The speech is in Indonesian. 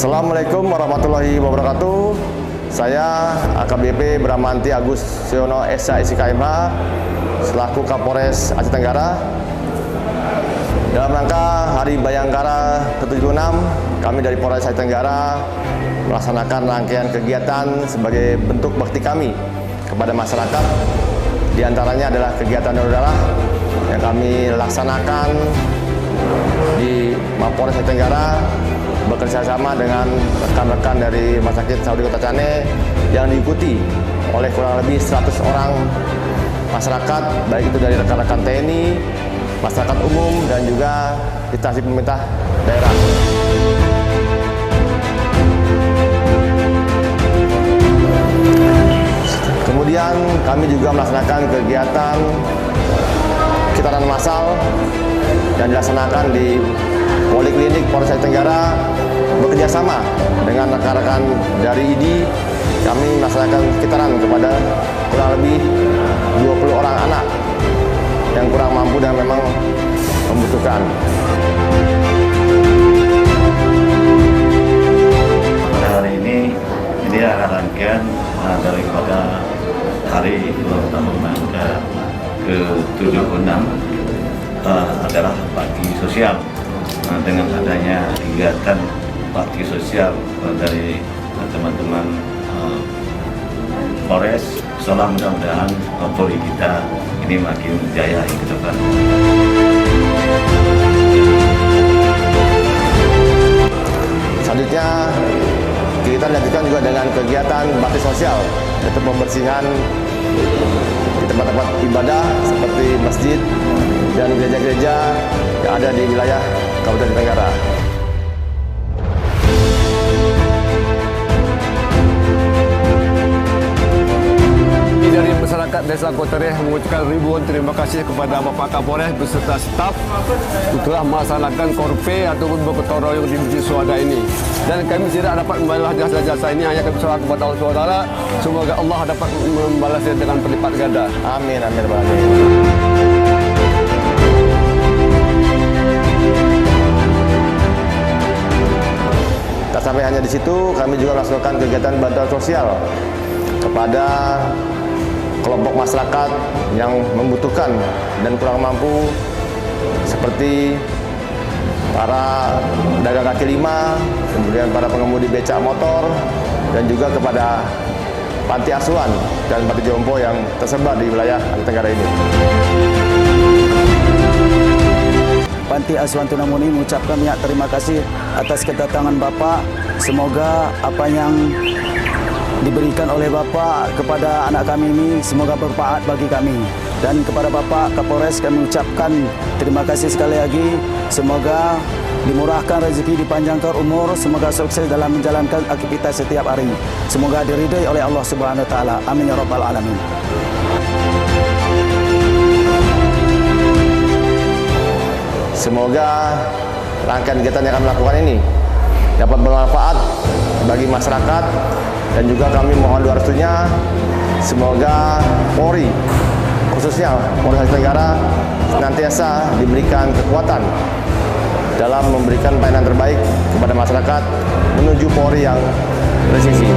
Assalamualaikum warahmatullahi wabarakatuh. Saya AKBP Bramanti Agus Siono SIKMH selaku Kapolres Aceh Tenggara. Dalam rangka Hari Bayangkara ke-76, kami dari Polres Aceh Tenggara melaksanakan rangkaian kegiatan sebagai bentuk bakti kami kepada masyarakat. Di antaranya adalah kegiatan donor darah yang kami laksanakan di Mapolres Aceh Tenggara bekerja sama dengan rekan-rekan dari Rumah Sakit Saudi Kota Cane yang diikuti oleh kurang lebih 100 orang masyarakat, baik itu dari rekan-rekan TNI, masyarakat umum, dan juga instansi pemerintah daerah. Kemudian kami juga melaksanakan kegiatan kitaran massal yang dilaksanakan di Poliklinik Polres Aceh Tenggara bekerja sama dengan rekan-rekan dari ID. Kami melaksanakan kitaran kepada kurang lebih 20 orang anak yang kurang mampu dan memang membutuhkan. Pada hari ini adalah rangkaian daripada Hari Ulang Tahun Bayangkara ke-76 adalah bakti sosial. Dengan adanya kegiatan bakti sosial dari teman-teman Polres, insyaallah mudah-mudahan Polri kita ini makin jaya ke depan. Selanjutnya kita lanjutkan juga dengan kegiatan bakti sosial, yaitu pembersihan di tempat-tempat ibadah seperti masjid dan gereja-gereja yang ada di wilayah Kabupaten Tenggara. Dari masyarakat Desa Kotareh mengucapkan ribuan terima kasih kepada Bapak Kapolres beserta staf telah melaksanakan korpe ataupun berketoro yang di Suada ini. Dan kami tidak dapat membalas jasa-jasa ini, hanya kami berserah kepada Allah SWT. Semoga Allah dapat membalasnya dengan berlipat ganda. Amin, amin, amin. Tak sampai hanya di situ, kami juga melaksanakan kegiatan bantuan sosial kepada kelompok masyarakat yang membutuhkan dan kurang mampu, seperti para dagang kaki lima, kemudian para pengemudi becak motor, dan juga kepada panti asuhan dan panti jompo yang tersebar di wilayah Aceh Tenggara ini. Panti Asuhan Tunamuni mengucapkan banyak terima kasih atas kedatangan Bapak. Semoga apa yang diberikan oleh Bapak kepada anak kami ini semoga bermanfaat bagi kami. Dan kepada Bapak Kapolres kami ucapkan terima kasih sekali lagi. Semoga dimurahkan rezeki, dipanjangkan umur, semoga sukses dalam menjalankan aktivitas setiap hari. Semoga diridhai oleh Allah Subhanahu wa taala. Amin ya rabbal alamin. Semoga rangkaian kegiatan yang kami lakukan ini dapat bermanfaat bagi masyarakat, dan juga kami mohon doa restunya semoga Polri, khususnya Polres Aceh Tenggara, senantiasa diberikan kekuatan dalam memberikan pelayanan terbaik kepada masyarakat menuju Polri yang presisi.